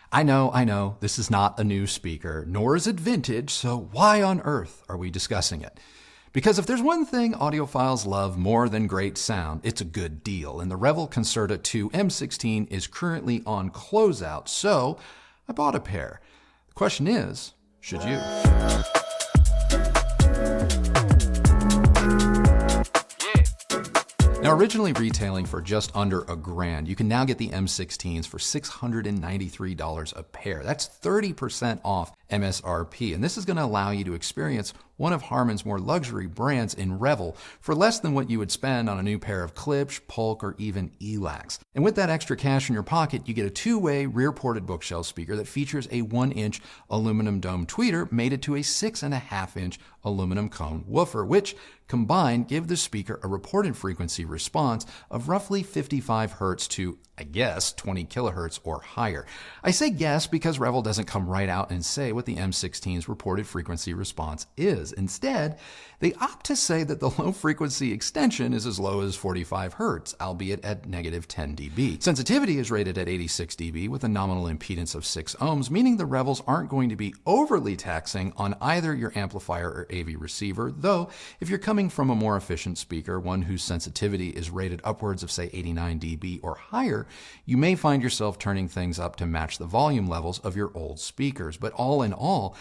I know, this is not a new speaker, nor is it vintage, so why on earth are we discussing it? Because if there's one thing audiophiles love more than great sound, it's a good deal, and the Revel Concerta2 M16 is currently on closeout, so I bought a pair. The question is, should you? Now, originally retailing for just under $1,000, you can now get the M16s for $693 a pair. That's 30% off MSRP, and this is going to allow you to experience one of Harman's more luxury brands in Revel for less than what you would spend on a new pair of KLIPSCH, Polk, or even ELACs. And with that extra cash in your pocket, you get a two-way rear-ported bookshelf speaker that features a 1-inch aluminum dome tweeter mated to a 6.5-inch aluminum cone woofer, which combined give the speaker a reported frequency response of roughly 55 hertz to, I guess, 20 kilohertz or higher. I say guess because Revel doesn't come right out and say what the M16's reported frequency response is. Instead, they opt to say that the low frequency extension is as low as 45 hertz, albeit at negative 10 dB. Sensitivity is rated at 86 dB with a nominal impedance of 6 ohms, meaning the Revels aren't going to be overly taxing on either your amplifier or AV receiver, though if you're coming from a more efficient speaker, one whose sensitivity is rated upwards of say 89 dB or higher, you may find yourself turning things up to match the volume levels of your old speakers. But all in all,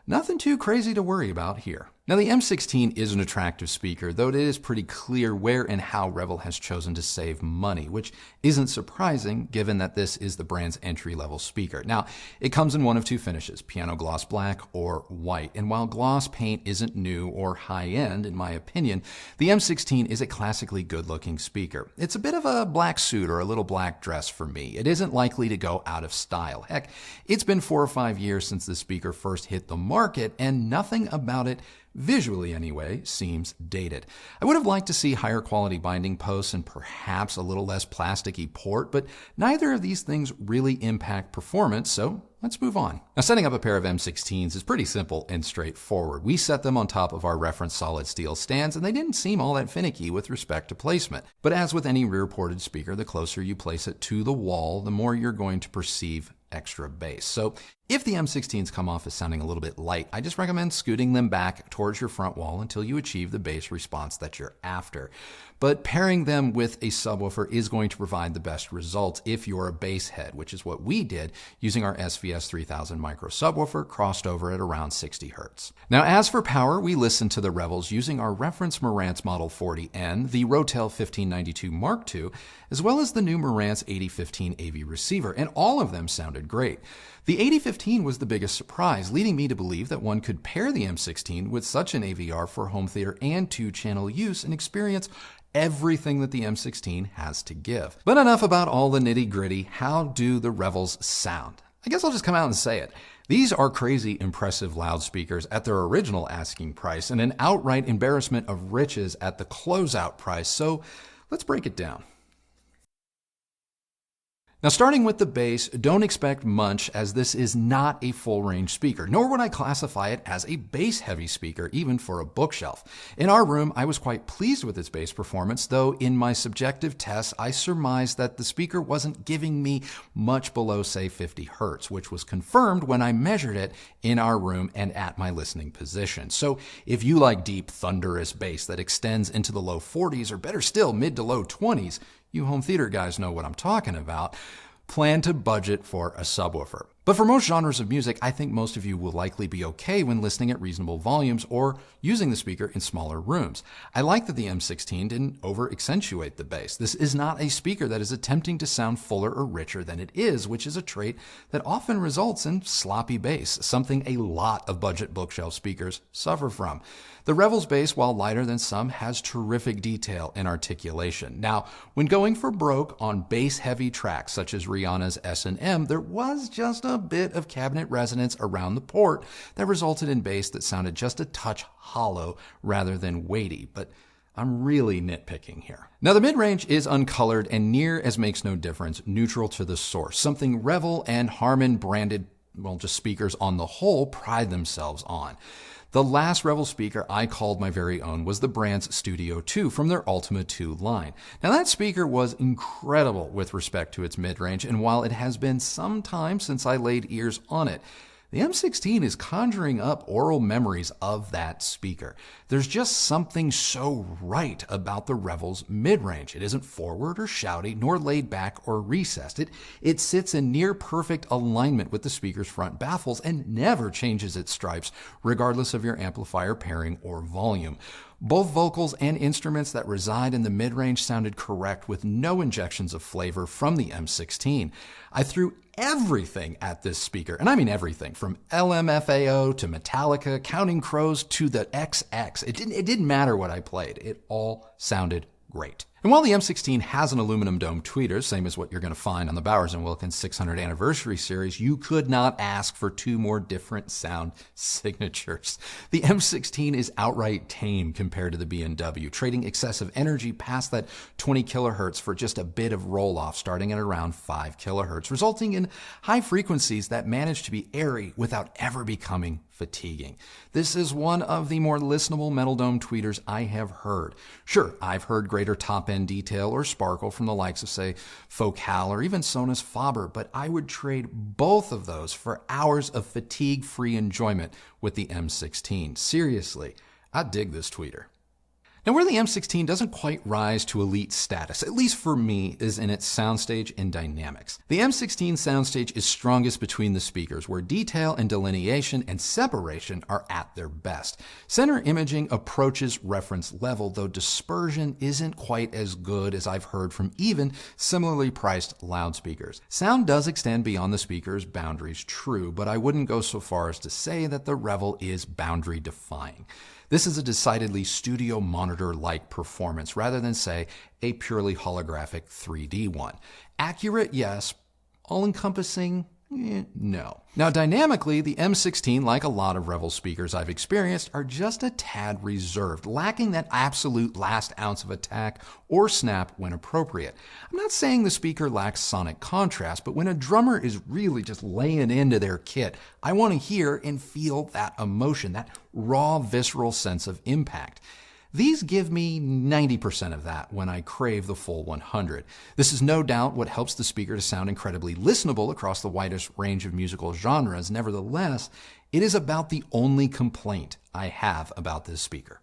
nothing too crazy to worry about here. Now, the M16 is an attractive speaker, though it is pretty clear where and how Revel has chosen to save money, which isn't surprising given that this is the brand's entry-level speaker. Now, it comes in one of two finishes, piano gloss black or white, and while gloss paint isn't new or high-end, in my opinion, the M16 is a classically good-looking speaker. It's a bit of a black suit or a little black dress for me. It isn't likely to go out of style. Heck, it's been 4 or 5 years since the speaker first hit the market, and nothing about it, visually anyway, seems dated. I would have liked to see higher quality binding posts and perhaps a little less plasticky port, but neither of these things really impact performance, so let's move on. Now, setting up a pair of M16s is pretty simple and straightforward. We set them on top of our reference solid steel stands, and they didn't seem all that finicky with respect to placement. But as with any rear-ported speaker, the closer you place it to the wall, the more you're going to perceive extra bass. So if the M16s come off as sounding a little bit light, I just recommend scooting them back towards your front wall until you achieve the bass response that you're after. But pairing them with a subwoofer is going to provide the best results if you're a bass head, which is what we did using our SVS 3000 micro subwoofer crossed over at around 60 hertz. Now, as for power, we listened to the Revels using our reference Marantz Model 40N, the Rotel 1592 Mark II, as well as the new Marantz 8015 AV receiver, and all of them sounded great. The 8015 was the biggest surprise, leading me to believe that one could pair the M16 with such an AVR for home theater and 2-channel use and experience everything that the M16 has to give. But enough about all the nitty-gritty. How do the Revels sound? I guess I'll just come out and say it. These are crazy impressive loudspeakers at their original asking price and an outright embarrassment of riches at the closeout price, so let's break it down. Now, starting with the bass, don't expect much as this is not a full-range speaker, nor would I classify it as a bass-heavy speaker, even for a bookshelf. In our room, I was quite pleased with its bass performance, though in my subjective tests, I surmised that the speaker wasn't giving me much below, say, 50 hertz, which was confirmed when I measured it in our room and at my listening position. So if you like deep, thunderous bass that extends into the low 40s, or better still, mid to low 20s, you home theater guys know what I'm talking about, plan to budget for a subwoofer. But for most genres of music, I think most of you will likely be okay when listening at reasonable volumes or using the speaker in smaller rooms. I like that the M16 didn't over-accentuate the bass. This is not a speaker that is attempting to sound fuller or richer than it is, which is a trait that often results in sloppy bass, something a lot of budget bookshelf speakers suffer from. The Revel's bass, while lighter than some, has terrific detail and articulation. Now, when going for broke on bass-heavy tracks such as Rihanna's S&M, there was just a bit of cabinet resonance around the port that resulted in bass that sounded just a touch hollow rather than weighty, but I'm really nitpicking here. Now, the mid-range is uncolored and near as makes no difference, neutral to the source, something Revel and Harman branded, well, just speakers on the whole pride themselves on. The last Revel speaker I called my very own was the brand's Studio 2 from their Ultima 2 line. Now that speaker was incredible with respect to its mid-range, and while it has been some time since I laid ears on it, the M16 is conjuring up oral memories of that speaker. There's just something so right about the Revel's mid-range. It isn't forward or shouty, nor laid back or recessed. It sits in near perfect alignment with the speaker's front baffles and never changes its stripes, regardless of your amplifier pairing or volume. Both vocals and instruments that reside in the mid-range sounded correct with no injections of flavor from the M16. I threw everything at this speaker, and I mean everything, from LMFAO to Metallica, Counting Crows to the XX. It didn't matter what I played. It all sounded great. And while the M16 has an aluminum dome tweeter, same as what you're going to find on the Bowers & Wilkins 600 anniversary series, you could not ask for two more different sound signatures. The M16 is outright tame compared to the B&W, trading excessive energy past that 20 kilohertz for just a bit of roll-off starting at around 5 kilohertz, resulting in high frequencies that manage to be airy without ever becoming fatiguing. This is one of the more listenable metal dome tweeters I have heard. Sure, I've heard greater top-end detail or sparkle from the likes of, say, Focal or even Sonus Faber, but I would trade both of those for hours of fatigue-free enjoyment with the M16. Seriously, I dig this tweeter. Now, where the M16 doesn't quite rise to elite status, at least for me, is in its soundstage and dynamics. The M16 soundstage is strongest between the speakers, where detail and delineation and separation are at their best. Center imaging approaches reference level, though dispersion isn't quite as good as I've heard from even similarly priced loudspeakers. Sound does extend beyond the speaker's boundaries, true, but I wouldn't go so far as to say that the Revel is boundary defying. This is a decidedly studio monitor-like performance rather than, say, a purely holographic 3D one. Accurate, yes. All-encompassing, no. Now, dynamically, the M16, like a lot of Revel speakers I've experienced, are just a tad reserved, lacking that absolute last ounce of attack or snap when appropriate. I'm not saying the speaker lacks sonic contrast, but when a drummer is really just laying into their kit, I want to hear and feel that emotion, that raw, visceral sense of impact. These give me 90% of that when I crave the full 100. This is no doubt what helps the speaker to sound incredibly listenable across the widest range of musical genres. Nevertheless, it is about the only complaint I have about this speaker.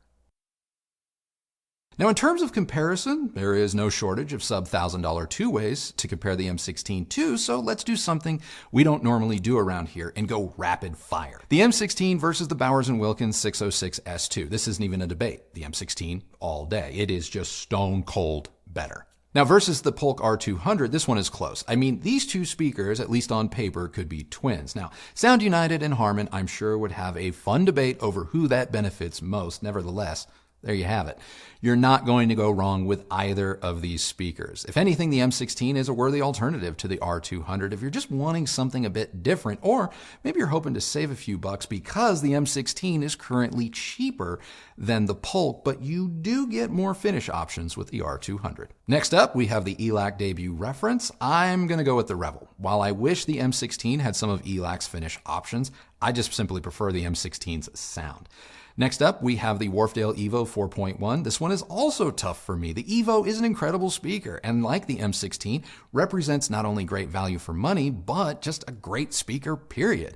Now, in terms of comparison, there is no shortage of sub-$1,000 two-ways to compare the M16 to, so let's do something we don't normally do around here and go rapid fire. The M16 versus the Bowers & Wilkins 606 S2. This isn't even a debate. The M16 all day. It is just stone cold better. Now, versus the Polk R200, this one is close. I mean, these two speakers, at least on paper, could be twins. Now, Sound United and Harman, I'm sure, would have a fun debate over who that benefits most. Nevertheless, there you have it. You're not going to go wrong with either of these speakers. If anything, the M16 is a worthy alternative to the R200 if you're just wanting something a bit different, or maybe you're hoping to save a few bucks because the M16 is currently cheaper than the Polk, but you do get more finish options with the R200. Next up, we have the ELAC debut reference. I'm going to go with the Revel. While I wish the M16 had some of ELAC's finish options, I just simply prefer the M16's sound. Next up, we have the Wharfedale Evo 4.1. This one is also tough for me. The Evo is an incredible speaker, and like the M16, represents not only great value for money, but just a great speaker, period.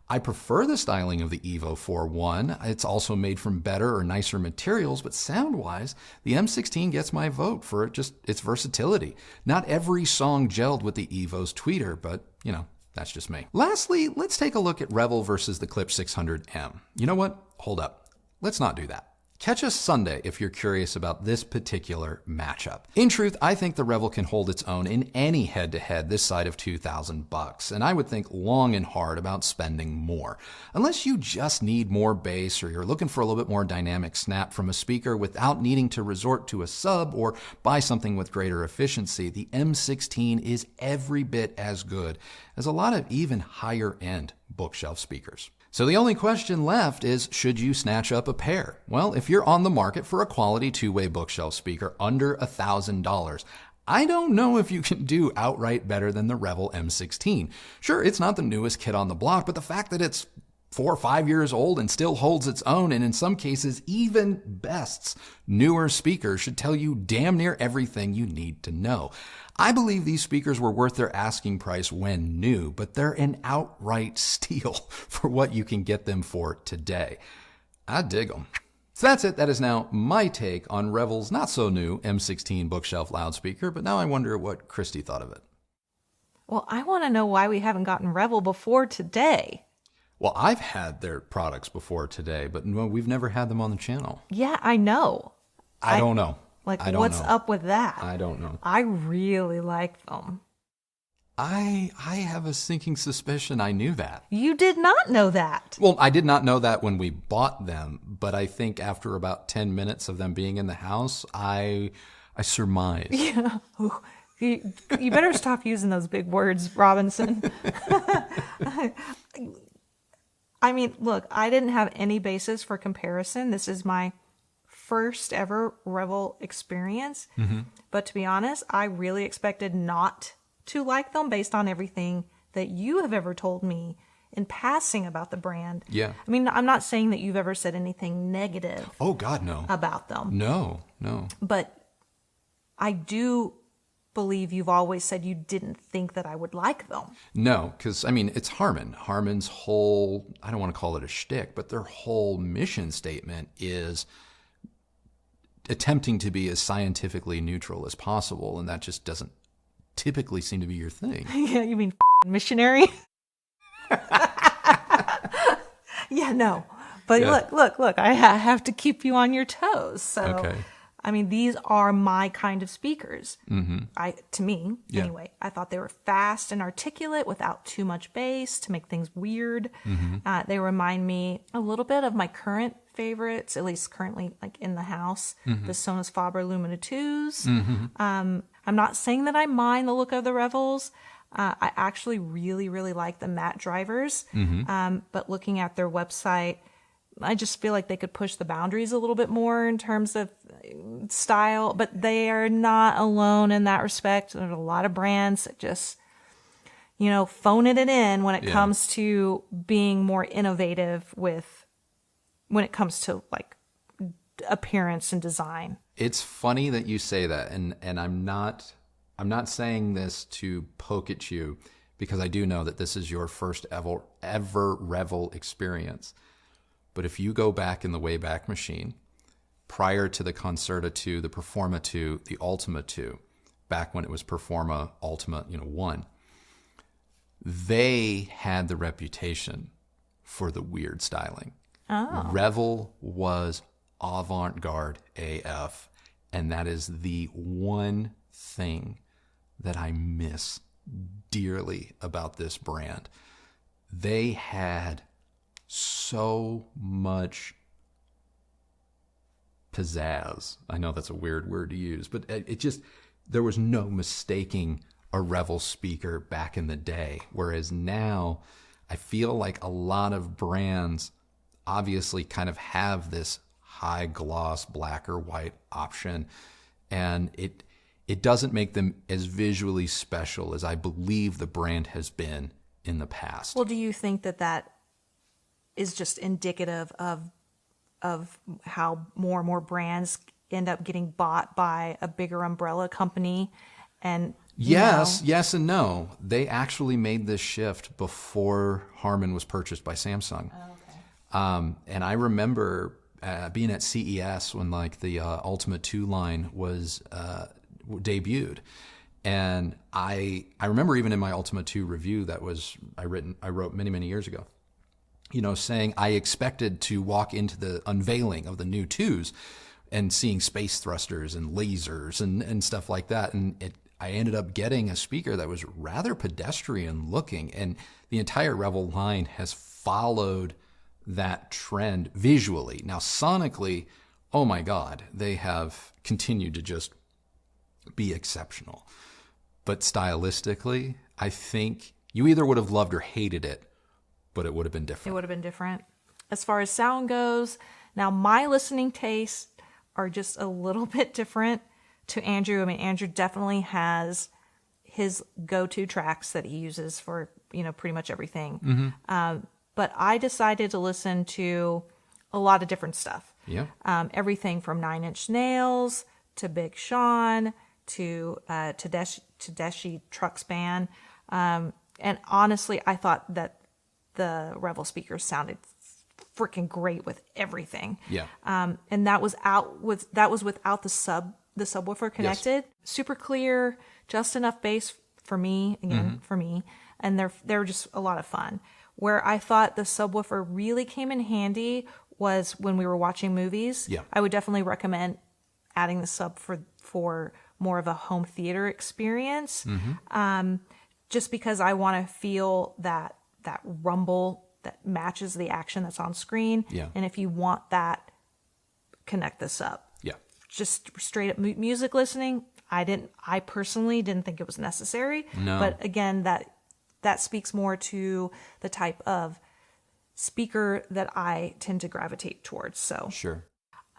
I prefer the styling of the Evo 4.1. It's also made from better or nicer materials, but sound-wise, the M16 gets my vote for just its versatility. Not every song gelled with the Evo's tweeter, but, you know, that's just me. Lastly, let's take a look at Revel versus the KLIPSCH 600M. You know what? Hold up. Let's not do that. Catch us Sunday if you're curious about this particular matchup. In truth, I think the Revel can hold its own in any head-to-head this side of $2,000, and I would think long and hard about spending more. Unless you just need more bass or you're looking for a little bit more dynamic snap from a speaker without needing to resort to a sub or buy something with greater efficiency, the M16 is every bit as good as a lot of even higher-end bookshelf speakers. So the only question left is, should you snatch up a pair? Well, if you're on the market for a quality two-way bookshelf speaker under $1,000, I don't know if you can do outright better than the Revel M16. Sure, it's not the newest kid on the block, but the fact that it's 4 or 5 years old and still holds its own, and in some cases even bests. Newer speakers should tell you damn near everything you need to know. I believe these speakers were worth their asking price when new, but they're an outright steal for what you can get them for today. I dig them. So that's it. That is now my take on Revel's not so new M16 bookshelf loudspeaker, but now I wonder what Kristi thought of it. Well, I want to know why we haven't gotten Revel before today. Well, I've had their products before today, but no, we've never had them on the channel. Yeah, I know. I don't know. Like, I don't what's know. up with that? I don't know. I really like them. I have a sinking suspicion I knew that. You did not know that. Well, I did not know that when we bought them, but I think after about 10 minutes of them being in the house, I surmised. Yeah. Ooh, you better stop using those big words, Robinson. I mean, look, I didn't have any basis for comparison. This is my first ever Revel experience. Mm-hmm. But to be honest, I really expected not to like them based on everything that you have ever told me in passing about the brand. Yeah. I mean, I'm not saying that you've ever said anything negative. Oh, God, no. About them. No. But I do believe you've always said you didn't think that I would like them. No, because, I mean, it's Harman. Harman's whole, I don't want to call it a shtick, but their whole mission statement is attempting to be as scientifically neutral as possible, and that just doesn't typically seem to be your thing. Yeah, you mean missionary? Yeah, no. But yeah. Look, I have to keep you on your toes. So, okay. I mean, these are my kind of speakers. Mm-hmm. To me, anyway. I thought they were fast and articulate without too much bass to make things weird. Mm-hmm. They remind me a little bit of my current favorites, at least currently, like in the house, the Sonus Faber Lumina 2s. Mm-hmm. I'm not saying that I mind the look of the Revels. I actually really, really like the matte drivers. Mm-hmm. But looking at their website, I just feel like they could push the boundaries a little bit more in terms of style, but they are not alone in that respect. There's a lot of brands that just, phoning it in when it comes to being more innovative when it comes to like appearance and design. It's funny that you say that, and I'm not saying this to poke at you, because I do know that this is your first ever Revel experience. But if you go back in the Wayback Machine, prior to the Concerta2, the Performa 2, the Ultima 2, back when it was Performa Ultima 1, they had the reputation for the weird styling. Oh. Revel was avant-garde AF, and that is the one thing that I miss dearly about this brand. They had so much pizzazz. I know that's a weird word to use, but there was no mistaking a Revel speaker back in the day. Whereas now, I feel like a lot of brands obviously kind of have this high gloss black or white option, and it doesn't make them as visually special as I believe the brand has been in the past. Well, do you think that is just indicative of how more and more brands end up getting bought by a bigger umbrella company? And yes and no. They actually made this shift before Harman was purchased by Samsung. Oh, okay. And I remember being at CES when like the Ultima 2 line was debuted. And I remember even in my Ultima 2 review that was I wrote many years ago, saying I expected to walk into the unveiling of the new 2s and seeing space thrusters and lasers and stuff like that. And I ended up getting a speaker that was rather pedestrian looking, and the entire Revel line has followed that trend visually. Now, sonically, oh my God, they have continued to just be exceptional. But stylistically, I think you either would have loved or hated it, but it would have been different. It would have been different. As far as sound goes, now my listening tastes are just a little bit different to Andrew. I mean, Andrew definitely has his go-to tracks that he uses for, pretty much everything. Mm-hmm. but I decided to listen to a lot of different stuff. Yeah. Everything from Nine Inch Nails to Big Sean to Tedeschi Trucks Band. And honestly, I thought that the Revel speakers sounded freaking great with everything. Yeah. And that was without the subwoofer connected. Yes. Super clear, just enough bass for me, for me. And they're just a lot of fun. Where I thought the subwoofer really came in handy was when we were watching movies. Yeah. I would definitely recommend adding the sub for more of a home theater experience. Just because I want to feel that rumble that matches the action that's on screen. Yeah. And if you want that, connect this up. Yeah. Just straight up music listening, I personally didn't think it was necessary. No. But again, that speaks more to the type of speaker that I tend to gravitate towards. So sure.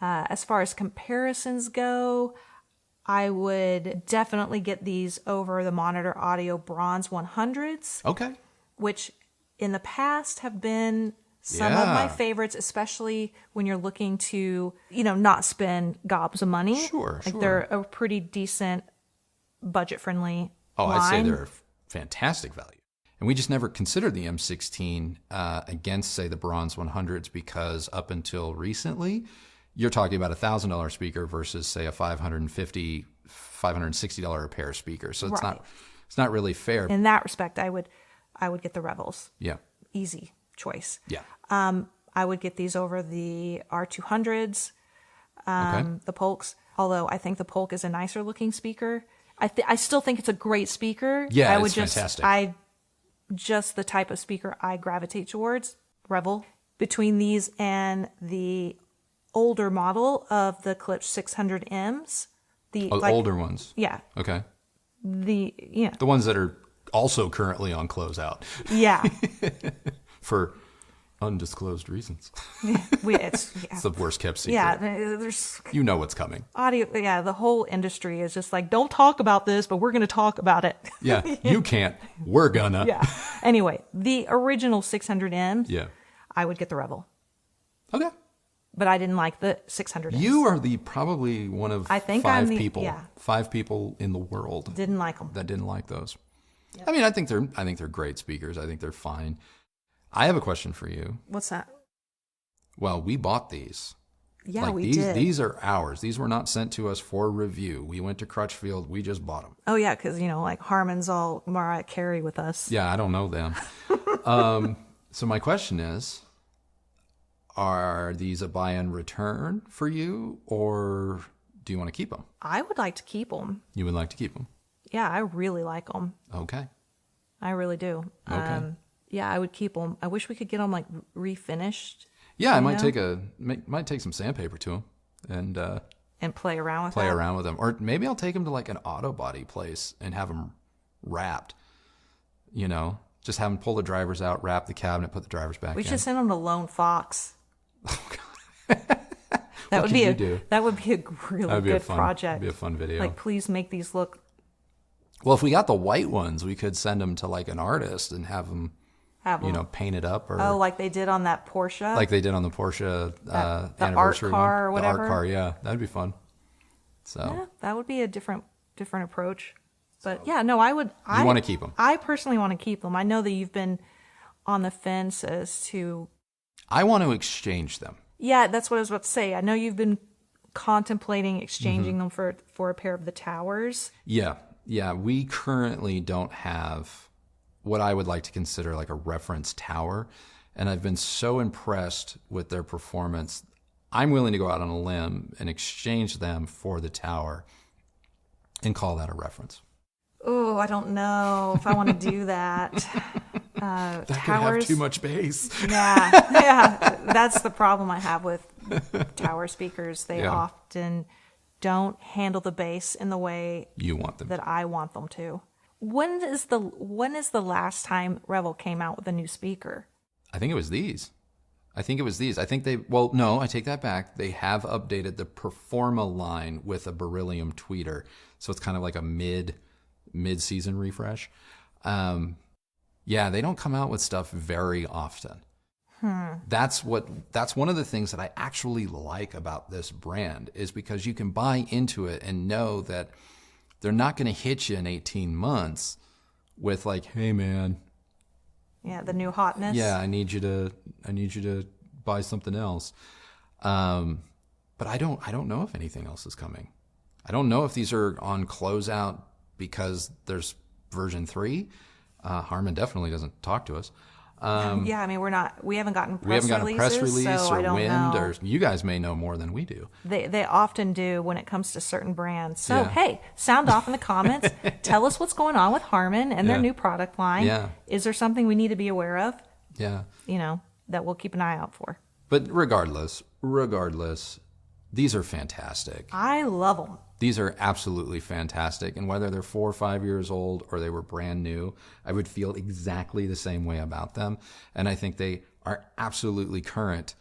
As far as comparisons go, I would definitely get these over the Monitor Audio Bronze 100s. Okay. Which in the past have been some of my favorites, especially when you're looking to, not spend gobs of money. Sure. They're a pretty decent, budget-friendly line. I'd say they're fantastic value. And we just never considered the M16 against, say, the Bronze 100s because up until recently, you're talking about a $1,000 speaker versus, say, a $560 a pair speaker. So it's not really fair. In that respect, I would get the Revels. Yeah. Easy choice. Yeah. I would get these over the R200s, the Polks. Although I think the Polk is a nicer looking speaker. I still think it's a great speaker. Yeah, it's fantastic. Just the type of speaker I gravitate towards, Revel. Between these and the older model of the KLIPSCH 600Ms. The older ones. Yeah. Okay. The ones that are also currently on closeout. Yeah. For undisclosed reasons. It's the worst kept secret. Yeah, there's what's coming. Audio. Yeah, the whole industry is just like, don't talk about this, but we're going to talk about it. Yeah, you can't. We're gonna. Yeah. Anyway, the original 600M. Yeah. I would get the Revel. Okay. But I didn't like the 600M. You are probably one of five people in the world didn't like them. That didn't like those. Yep. I mean, I think they're great speakers. I think they're fine. I have a question for you. What's that? Well, we bought these. Yeah, we did. These are ours. These were not sent to us for review. We went to Crutchfield. We just bought them. Oh, yeah, because, like Harmon's all Mariah Carey with us. Yeah, I don't know them. So my question is, are these a buy and return for you, or do you want to keep them? I would like to keep them. You would like to keep them? Yeah, I really like them. Okay. I really do. Okay. Yeah, I would keep them. I wish we could get them refinished. Yeah, I might take some sandpaper to them and play around with them, or maybe I'll take them to like an auto body place and have them wrapped. Just have them pull the drivers out, wrap the cabinet, put the drivers back in. We should send them to Lone Fox. Oh God. That would be a really good project. That'd be a fun video. Like, please make these look. Well, if we got the white ones, we could send them to like an artist and have them painted up, or like they did on that Porsche. Like they did on the Porsche the anniversary art car or whatever. The art car, yeah, that'd be fun. So yeah, that would be a different approach. But yeah, no, I would. You want to keep them? I personally want to keep them. I know that you've been on the fence as to. I want to exchange them. Yeah, that's what I was about to say. I know you've been contemplating exchanging them for a pair of the towers. Yeah. We currently don't have what I would like to consider like a reference tower, and I've been so impressed with their performance. I'm willing to go out on a limb and exchange them for the tower and call that a reference. Oh, I don't know if I want to do that. That towers, could have too much bass. Yeah. That's the problem I have with tower speakers. They often don't handle the bass in the way you want them that I want them to. When is the last time Revel came out with a new speaker? I think it was these. I think I take that back. They have updated the Performa line with a beryllium tweeter. So it's kind of like a mid-season refresh. Yeah, they don't come out with stuff very often. That's one of the things that I actually like about this brand, is because you can buy into it and know that they're not going to hit you in 18 months with like, hey man, yeah, the new hotness. Yeah, I need you to buy something else. But I don't know if anything else is coming. I don't know if these are on closeout because there's version 3. Harman definitely doesn't talk to us. Yeah, I mean, we haven't gotten press release or I don't wind, know. or you guys may know more than we do. They often do when it comes to certain brands. So, hey, sound off in the comments. Tell us what's going on with Harman and their new product line. Yeah. Is there something we need to be aware of? Yeah. That we'll keep an eye out for. But regardless, these are fantastic. I love them. These are absolutely fantastic. And whether they're 4 or 5 years old or they were brand new, I would feel exactly the same way about them. And I think they are absolutely current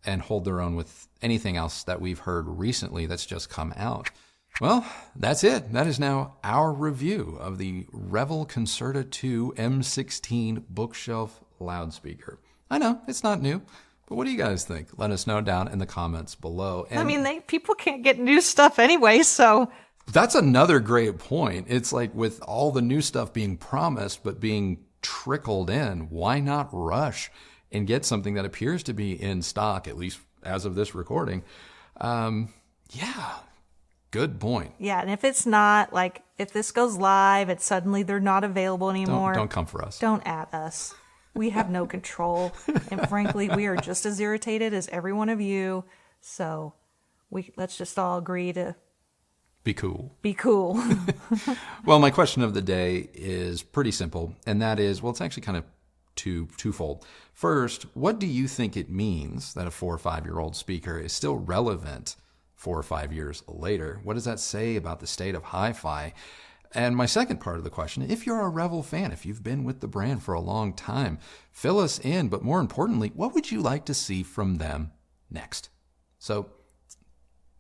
and hold their own with anything else that we've heard recently that's just come out. Well, that's it. That is now our review of the Revel Concerta2 M16 bookshelf loudspeaker. I know, it's not new. But what do you guys think? Let us know down in the comments below. And I mean, people can't get new stuff anyway, so. That's another great point. It's like with all the new stuff being promised but being trickled in, why not rush and get something that appears to be in stock, at least as of this recording? Yeah, good point. Yeah, and if it's not, like, if this goes live, it's suddenly they're not available anymore. Don't come for us. Don't at us. We have no control, and frankly, we are just as irritated as every one of you. So, let's just all agree to be cool. Be cool. Well, my question of the day is pretty simple, and that is, well, it's actually kind of twofold. First, what do you think it means that a 4 or 5 year old speaker is still relevant 4 or 5 years later? What does that say about the state of hi-fi? And my second part of the question, if you're a Revel fan, if you've been with the brand for a long time, fill us in. But more importantly, what would you like to see from them next? So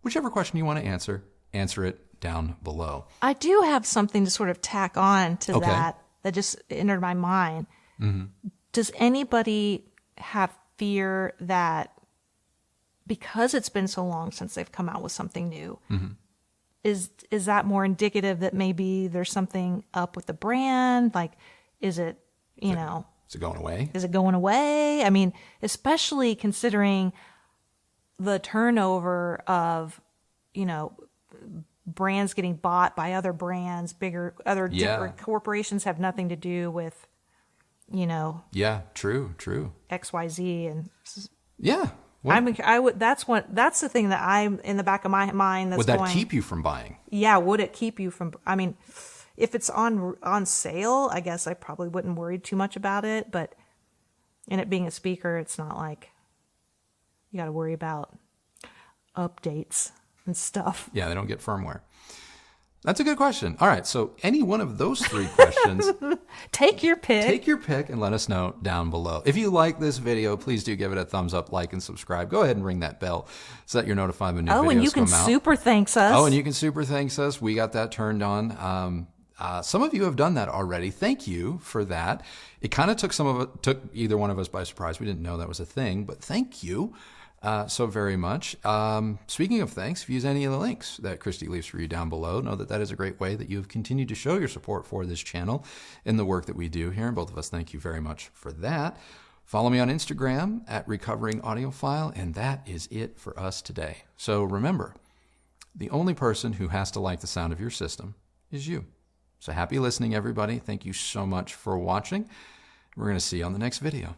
whichever question you want to answer it down below. I do have something to sort of tack on to that just entered my mind. Mm-hmm. Does anybody have fear that because it's been so long since they've come out with something new, mm-hmm. Is that more indicative that maybe there's something up with the brand? Like, is it, Is it going away? Is it going away? I mean, especially considering the turnover of, brands getting bought by other brands, different corporations have nothing to do with, Yeah, true. XYZ and. Yeah. That's the thing that I'm in the back of my mind. Would that keep you from buying? Yeah. Would it keep you from? I mean, if it's on sale, I guess I probably wouldn't worry too much about it. But in it being a speaker, it's not like you got to worry about updates and stuff. Yeah, they don't get firmware. That's a good question. All right, so any one of those 3 questions. Take your pick. Take your pick and let us know down below. If you like this video, please do give it a thumbs up, like, and subscribe. Go ahead and ring that bell so that you're notified when new videos come out. Oh, and you can super thanks us. Oh, and you can super thanks us. We got that turned on. Some of you have done that already. Thank you for that. It kind of took either one of us by surprise. We didn't know that was a thing, but thank you. So very much. Speaking of thanks, if you use any of the links that Kristi leaves for you down below, know that is a great way that you have continued to show your support for this channel and the work that we do here. And both of us thank you very much for that. Follow me on Instagram at Recovering Audiophile, and that is it for us today. So remember, the only person who has to like the sound of your system is you. So happy listening, everybody. Thank you so much for watching. We're going to see you on the next video.